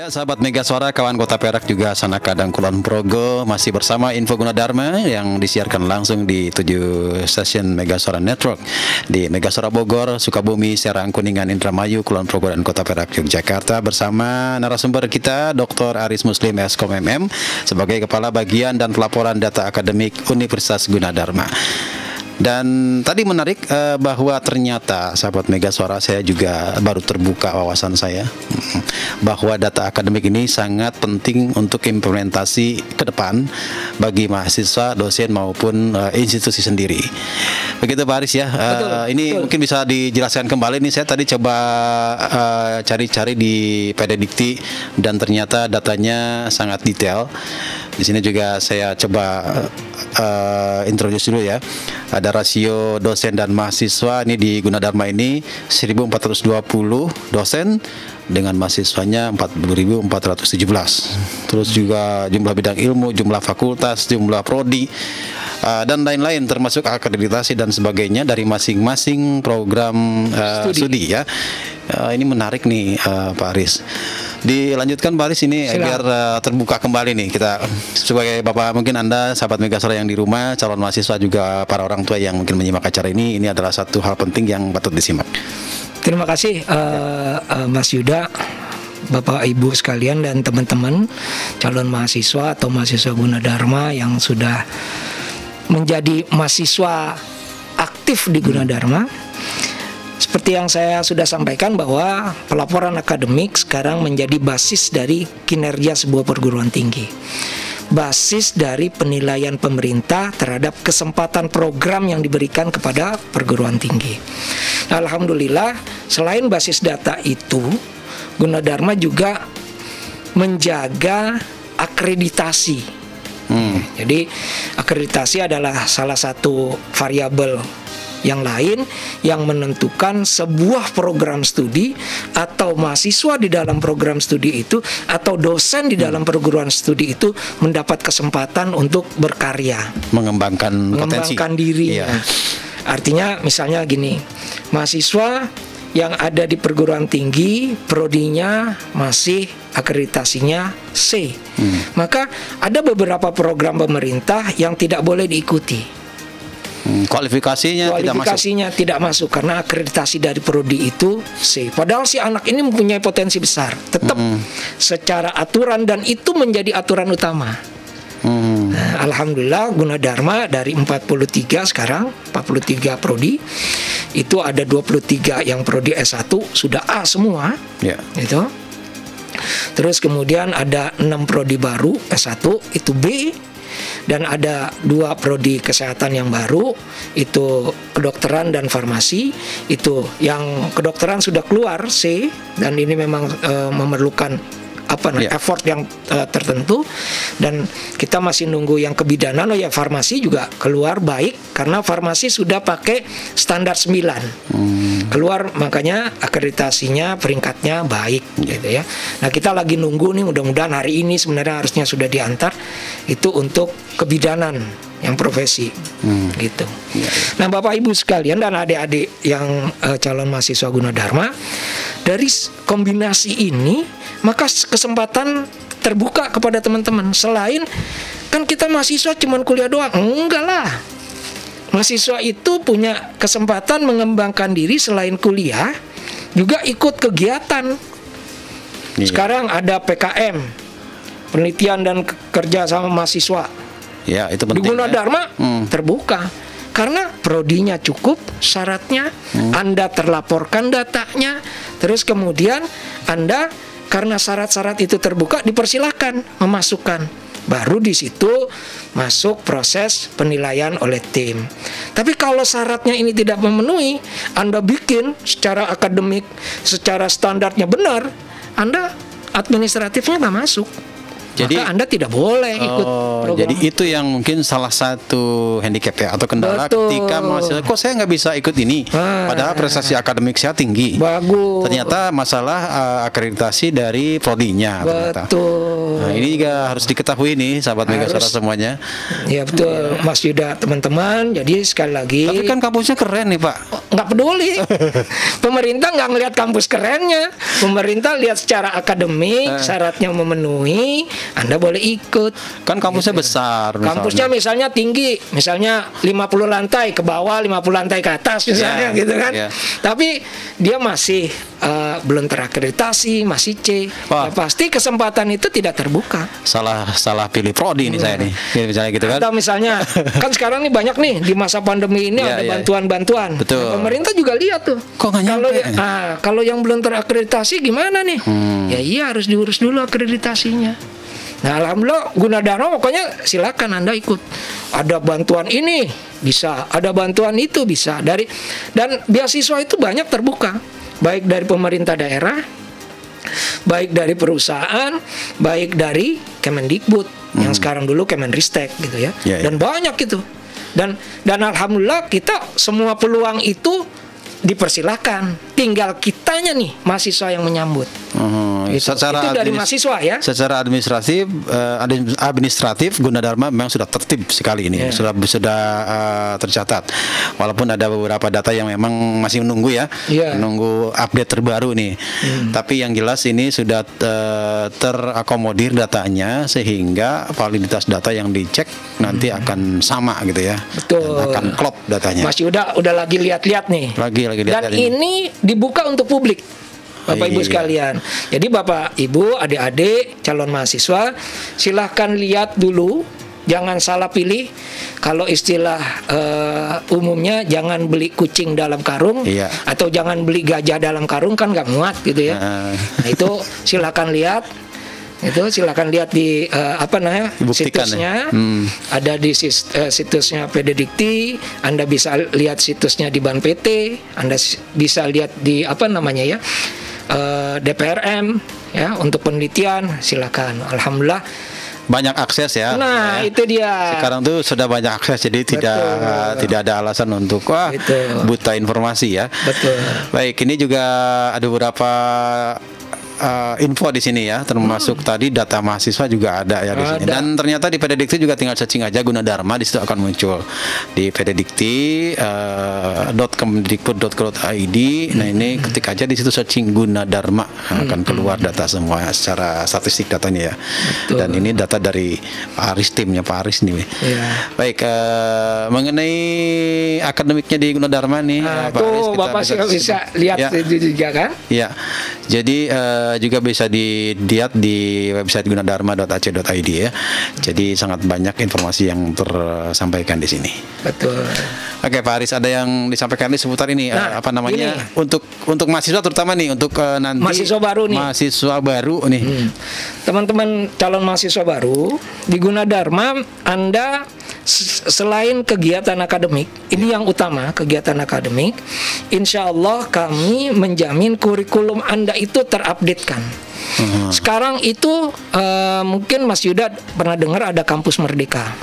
Ya, sahabat Mega Suara, kawan Kota Perak juga Sanak Kadang Kulon Progo, masih bersama Info Gunadarma yang disiarkan langsung di 7 stasiun Mega Suara Network di Mega Suara Bogor, Sukabumi, Serang, Kuningan, Indramayu, Kulon Progo dan Kota Perak, Yogyakarta, bersama narasumber kita Dr. Aris Muslim Eskom MM sebagai Kepala Bagian dan Pelaporan Data Akademik Universitas Gunadarma. Dan tadi menarik bahwa ternyata sahabat Mega Suara, saya juga baru terbuka wawasan saya bahwa data akademik ini sangat penting untuk implementasi ke depan bagi mahasiswa, dosen maupun institusi sendiri. Begitu Pak Aris ya. Ini mungkin bisa dijelaskan kembali nih. Saya tadi coba cari-cari di PD Dikti dan ternyata datanya sangat detail. Di sini juga saya coba introduce dulu ya. Ada rasio dosen dan mahasiswa ini di Gunadarma ini 1420 dosen dengan mahasiswanya 40.417. Terus juga jumlah bidang ilmu, jumlah fakultas, jumlah prodi dan lain-lain termasuk akreditasi dan sebagainya dari masing-masing program studi ya. Ini menarik nih Pak Aris. Dilanjutkan Pak Aris ini biar terbuka kembali nih kita sebagai Bapak, mungkin Anda sahabat Mega Suara yang di rumah, calon mahasiswa juga para orang tua yang mungkin menyimak acara ini adalah satu hal penting yang patut disimak. Terima kasih Mas Yuda, Bapak Ibu sekalian dan teman-teman calon mahasiswa atau mahasiswa Gunadarma yang sudah menjadi mahasiswa aktif di Gunadarma. Seperti yang saya sudah sampaikan bahwa pelaporan akademik sekarang menjadi basis dari kinerja sebuah perguruan tinggi. Basis dari penilaian pemerintah terhadap kesempatan program yang diberikan kepada perguruan tinggi. Alhamdulillah, selain basis data itu, Gunadarma juga menjaga akreditasi. Jadi akreditasi adalah salah satu variabel yang lain yang menentukan sebuah program studi atau mahasiswa di dalam program studi itu atau dosen di dalam perguruan studi itu mendapat kesempatan untuk berkarya, mengembangkan diri. Iya. Artinya misalnya gini, mahasiswa yang ada di perguruan tinggi prodinya masih akreditasinya C, maka ada beberapa program pemerintah yang tidak boleh diikuti. Kualifikasinya tidak masuk karena akreditasi dari prodi itu C. Padahal si anak ini mempunyai potensi besar, tetap secara aturan, dan itu menjadi aturan utama. Nah, alhamdulillah Gunadarma dari 43 sekarang 43 prodi itu ada 23 yang prodi S1 sudah A semua, itu. Terus kemudian ada 6 prodi baru S1 itu B. Dan ada 2 prodi kesehatan yang baru, itu kedokteran dan farmasi. Itu yang kedokteran sudah keluar C, dan ini memang memerlukan effort yang tertentu, dan kita masih nunggu yang kebidanan. Farmasi juga keluar baik karena farmasi sudah pakai standar 9 keluar, makanya akreditasinya peringkatnya baik gitu ya. Nah, kita lagi nunggu nih, mudah-mudahan hari ini sebenarnya harusnya sudah diantar itu untuk kebidanan yang profesi gitu. Nah, Bapak Ibu sekalian dan adik-adik yang calon mahasiswa Gunadarma, dari kombinasi ini maka kesempatan terbuka kepada teman-teman. Selain kan kita mahasiswa cuman kuliah doang, enggak lah. Mahasiswa itu punya kesempatan mengembangkan diri selain kuliah, juga ikut kegiatan. Sekarang ada PKM, penelitian dan kerja sama mahasiswa. Ya, itu penting. Di Gunadarma terbuka. Karena prodinya cukup syaratnya, Anda terlaporkan datanya, terus kemudian Anda karena syarat-syarat itu terbuka dipersilakan memasukkan. Baru di situ masuk proses penilaian oleh tim. Tapi kalau syaratnya ini tidak memenuhi, Anda bikin secara akademik, secara standarnya benar, Anda administratifnya nggak masuk. maka Anda tidak boleh ikut program. Jadi itu yang mungkin salah satu handicap ya atau kendala ketika mahasiswa, kok saya nggak bisa ikut ini, padahal prestasi akademik saya tinggi. Bagus. Ternyata masalah akreditasi dari prodinya. Betul. Nah, ini juga harus diketahui nih, sahabat Megasora semuanya. Ya betul, Mas Yuda, teman-teman. Jadi sekali lagi. Tapi kan kampusnya keren nih Pak. Nggak peduli. Pemerintah nggak ngelihat kampus kerennya. Pemerintah lihat secara akademik, syaratnya memenuhi, Anda boleh ikut. Kan kampusnya besar. Kampusnya misalnya tinggi, misalnya 50 lantai ke bawah, 50 lantai ke atas misalnya gitu kan. Tapi dia masih belum terakreditasi, masih C. Ya pasti kesempatan itu tidak terbuka. Salah pilih prodi nih saya nih. Misalnya gitu kan. Atau misalnya kan sekarang nih banyak nih di masa pandemi ini ada bantuan-bantuan. Betul. Nah, pemerintah juga lihat tuh. Kok nggak nyampe? Kalau yang belum terakreditasi gimana nih? Ya iya harus diurus dulu akreditasinya. Nah, alhamdulillah Gunadarma pokoknya silakan Anda ikut. Ada bantuan ini bisa, ada bantuan itu bisa dan beasiswa itu banyak terbuka, baik dari pemerintah daerah, baik dari perusahaan, baik dari Kemendikbud yang sekarang dulu Kemenristek gitu ya. Dan banyak itu. Dan alhamdulillah kita semua peluang itu dipersilakan, tinggal kitanya nih mahasiswa yang menyambut. Secara itu dari mahasiswa ya. Secara administratif Gunadarma memang sudah tertib sekali ini, sudah tercatat. Walaupun ada beberapa data yang memang masih menunggu ya, menunggu update terbaru nih. Tapi yang jelas ini sudah terakomodir datanya sehingga validitas data yang dicek nanti akan sama gitu ya. Betul. Dan akan klop datanya. Mas Yuda udah lagi lihat-lihat nih. Dan ini dibuka untuk publik, Bapak Ibu sekalian. Jadi Bapak Ibu, adik-adik, calon mahasiswa, silahkan lihat dulu, jangan salah pilih. Kalau istilah umumnya jangan beli kucing dalam karung, atau jangan beli gajah dalam karung, kan nggak muat gitu ya. Nah itu silahkan lihat. Itu silakan lihat di situsnya. Ada di situsnya PDDikti, Anda bisa lihat situsnya di Ban PT, Anda bisa lihat di DPRM ya untuk penelitian, silakan. Alhamdulillah banyak akses ya. Nah, itu dia. Sekarang tuh sudah banyak akses, jadi tidak ada alasan untuk buta informasi ya. Betul. Baik, ini juga ada beberapa info di sini ya, termasuk tadi data mahasiswa juga ada ya di sini. Dan ternyata di PDDikti juga tinggal searching aja Gunadarma, di situ akan muncul di PDDikti.kemendikbud.go.id. Nah ini ketik aja di situ searching Gunadarma, akan keluar data semua secara statistik datanya ya. Betul. Dan ini data dari Pak Aris, timnya Pak Aris nih. Baik, mengenai akademiknya di Gunadarma nih, Pak Aris, Bapak bisa lihat juga kan? Ya. Jadi juga bisa dilihat di website gunadarma.ac.id ya. Jadi sangat banyak informasi yang tersampaikan di sini. Betul. Oke, Pak Aris, ada yang disampaikan di seputar ini untuk mahasiswa terutama nih, untuk nanti mahasiswa baru nih. Teman-teman calon mahasiswa baru di Gunadarma, Anda selain kegiatan akademik, ini yang utama, kegiatan akademik, insya Allah kami menjamin kurikulum Anda itu terupdatekan. Sekarang itu mungkin Mas Yuda pernah dengar ada kampus Merdeka,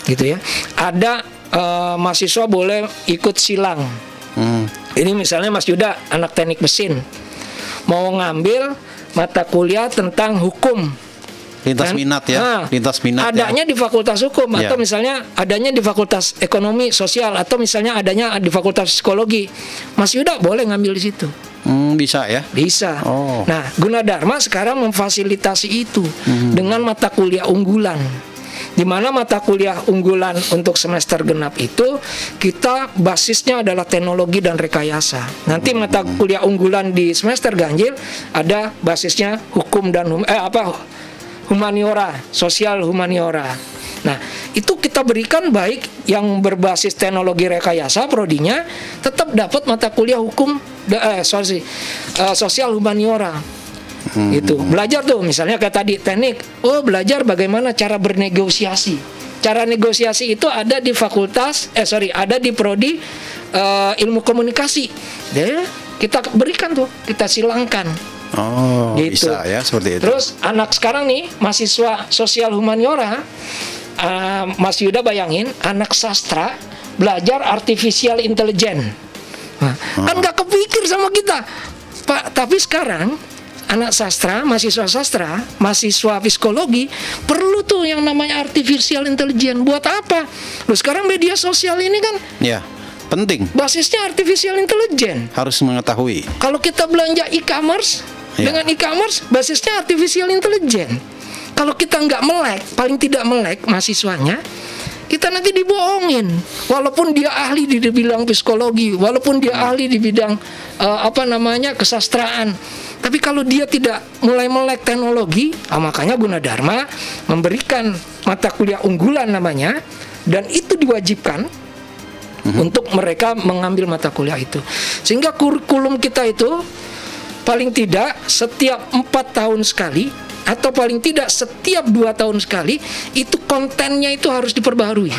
gitu ya. Ada mahasiswa boleh ikut silang. Ini misalnya Mas Yuda anak teknik mesin, mau ngambil mata kuliah tentang hukum. Lintas minat ya, lintas minat. Adanya di Fakultas Hukum atau misalnya adanya di Fakultas Ekonomi Sosial atau misalnya adanya di Fakultas Psikologi. Mas Yuda boleh ngambil di situ. Bisa ya? Bisa. Nah, Gunadarma sekarang memfasilitasi itu dengan mata kuliah unggulan. Di mana mata kuliah unggulan untuk semester genap itu kita basisnya adalah teknologi dan rekayasa. Nanti mata kuliah unggulan di semester ganjil ada basisnya hukum dan humaniora, sosial humaniora. Nah, itu kita berikan baik yang berbasis teknologi rekayasa prodinya tetap dapat mata kuliah hukum sosial humaniora. Itu belajar tuh misalnya kayak tadi teknik, belajar bagaimana cara bernegosiasi. Cara negosiasi itu ada di ada di prodi ilmu komunikasi. Kita berikan tuh, kita silangkan. Oh, gitu. bisa ya seperti itu. Terus anak sekarang nih mahasiswa sosial humaniora, Mas Yuda bayangin anak sastra belajar artificial intelligence. Nah, kan nggak kepikir sama kita, Pak. Tapi sekarang anak sastra, mahasiswa psikologi perlu tuh yang namanya artificial intelligence. Buat apa? Loh, sekarang media sosial ini kan Ya, penting. basisnya artificial intelligence. Harus mengetahui. Kalau kita belanja e-commerce, dengan e-commerce basisnya artificial intelligence. Kalau kita nggak melek, paling tidak melek mahasiswanya, kita nanti dibohongin. Walaupun dia ahli di bidang psikologi, walaupun dia ahli di bidang kesastraan, tapi kalau dia tidak mulai melek teknologi, makanya Gunadarma memberikan mata kuliah unggulan namanya, dan itu diwajibkan untuk mereka mengambil mata kuliah itu. Sehingga kurikulum kita itu paling tidak setiap 4 tahun sekali, atau paling tidak setiap 2 tahun sekali, itu kontennya itu harus diperbaharui.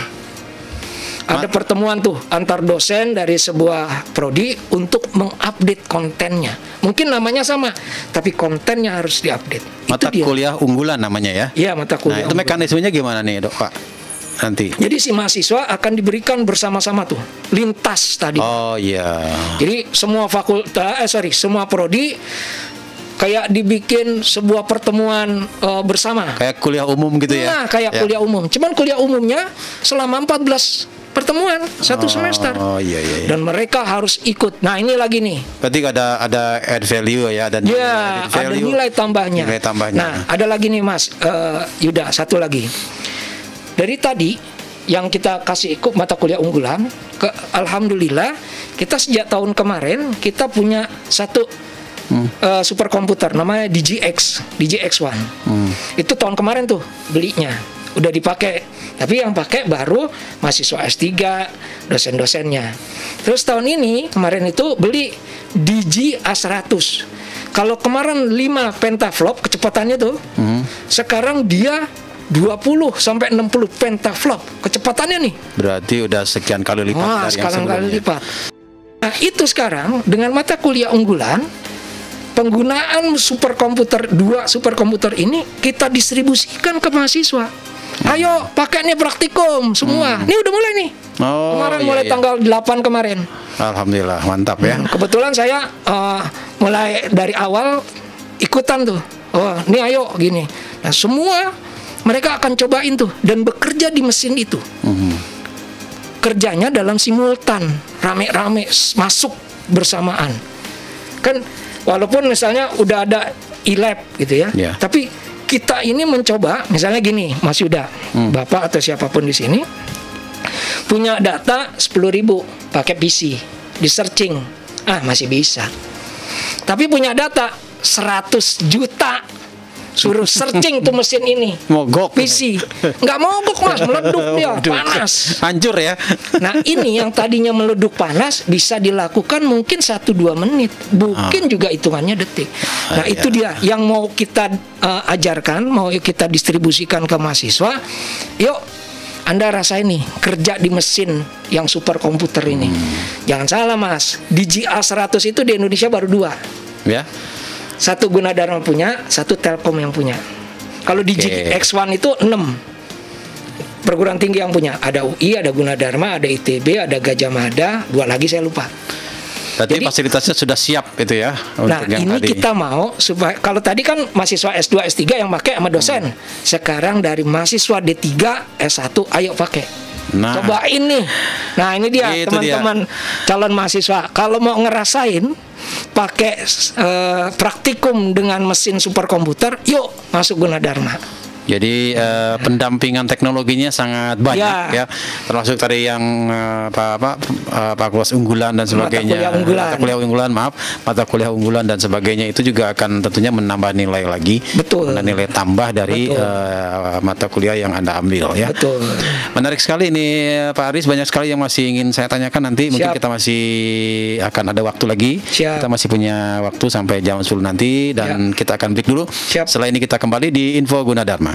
Ada pertemuan tuh antar dosen dari sebuah prodi untuk mengupdate kontennya. Mungkin namanya sama, tapi kontennya harus diupdate. Mata kuliah unggulan namanya ya? Iya, mata kuliah. Nah, itu mekanismenya gimana nih, Dok, Pak? Nanti. Jadi si mahasiswa akan diberikan bersama-sama tuh lintas tadi. Oh iya. Jadi semua semua prodi kayak dibikin sebuah pertemuan bersama. Kayak kuliah umum gitu ya? Nah, kayak kuliah umum. Cuman kuliah umumnya selama 14 pertemuan satu semester. Oh iya. Dan mereka harus ikut. Nah, ini lagi nih. Berarti ada add value ya, dan ada nilai tambahnya. Nah, ada lagi nih Mas Yuda, satu lagi. Dari tadi yang kita kasih ikut mata kuliah unggulan, alhamdulillah kita sejak tahun kemarin kita punya satu superkomputer namanya DGX1. Itu tahun kemarin tuh belinya, udah dipakai. Tapi yang pakai baru mahasiswa S3, dosen-dosennya. Terus tahun ini kemarin itu beli DG-A100. Kalau kemarin 5 pentaflop kecepatannya tuh, sekarang dia 20 sampai 60 pentaflop kecepatannya nih. Berarti udah sekian kali lipat dari yang sebelumnya. Kali lipat. Nah, itu sekarang dengan mata kuliah unggulan, penggunaan dua superkomputer ini kita distribusikan ke mahasiswa. Ayo pakai nih praktikum semua. Ini udah mulai nih. Mulai tanggal 8 kemarin. Alhamdulillah, mantap ya. Kebetulan saya mulai dari awal ikutan tuh. Oh, ini ayo gini. Nah, semua mereka akan cobain tuh dan bekerja di mesin itu. Kerjanya dalam simultan, rame-rame masuk bersamaan. Kan walaupun misalnya udah ada e-lab gitu ya, tapi kita ini mencoba, misalnya gini, Mas Yuda, Bapak atau siapapun di sini punya data 10.000 pakai PC, di searching, masih bisa. Tapi punya data 100 juta, suruh searching tuh mesin ini, mogok PC, nggak mogok Mas, meleduk dia, panas, hancur ya. Nah, ini yang tadinya meleduk panas bisa dilakukan mungkin 1-2 menit, mungkin juga hitungannya detik. Nah, itu dia yang mau kita ajarkan, mau kita distribusikan ke mahasiswa. Yuk, Anda rasain nih kerja di mesin yang superkomputer ini. Jangan salah Mas, DGA100 itu di Indonesia baru 2 ya. Satu Gunadarma punya, satu Telkom yang punya. Kalau di DGX1 itu 6 perguruan tinggi yang punya. Ada UI, ada Gunadarma, ada ITB, ada Gajah Mada, 2 lagi saya lupa. Berarti fasilitasnya sudah siap itu ya. Nah, ini kita mau supaya, kalau tadi kan mahasiswa S2, S3 yang pakai sama dosen. Sekarang dari mahasiswa D3, S1, ayo pakai. Nah, cobain nih. Nah, ini dia teman-teman calon mahasiswa. Kalau mau ngerasain pakai praktikum dengan mesin superkomputer, yuk masuk Gunadarma. Jadi pendampingan teknologinya sangat banyak ya. Termasuk tadi yang Pak kelas unggulan dan sebagainya. Mata kuliah unggulan dan sebagainya itu juga akan tentunya menambah nilai lagi. Betul. Nilai tambah dari mata kuliah yang Anda ambil ya. Betul. Menarik sekali ini Pak Aris, banyak sekali yang masih ingin saya tanyakan nanti. Mungkin kita masih akan ada waktu lagi. Kita masih punya waktu sampai jam 10 nanti dan kita akan break dulu. Setelah ini kita kembali di Info Gunadarma.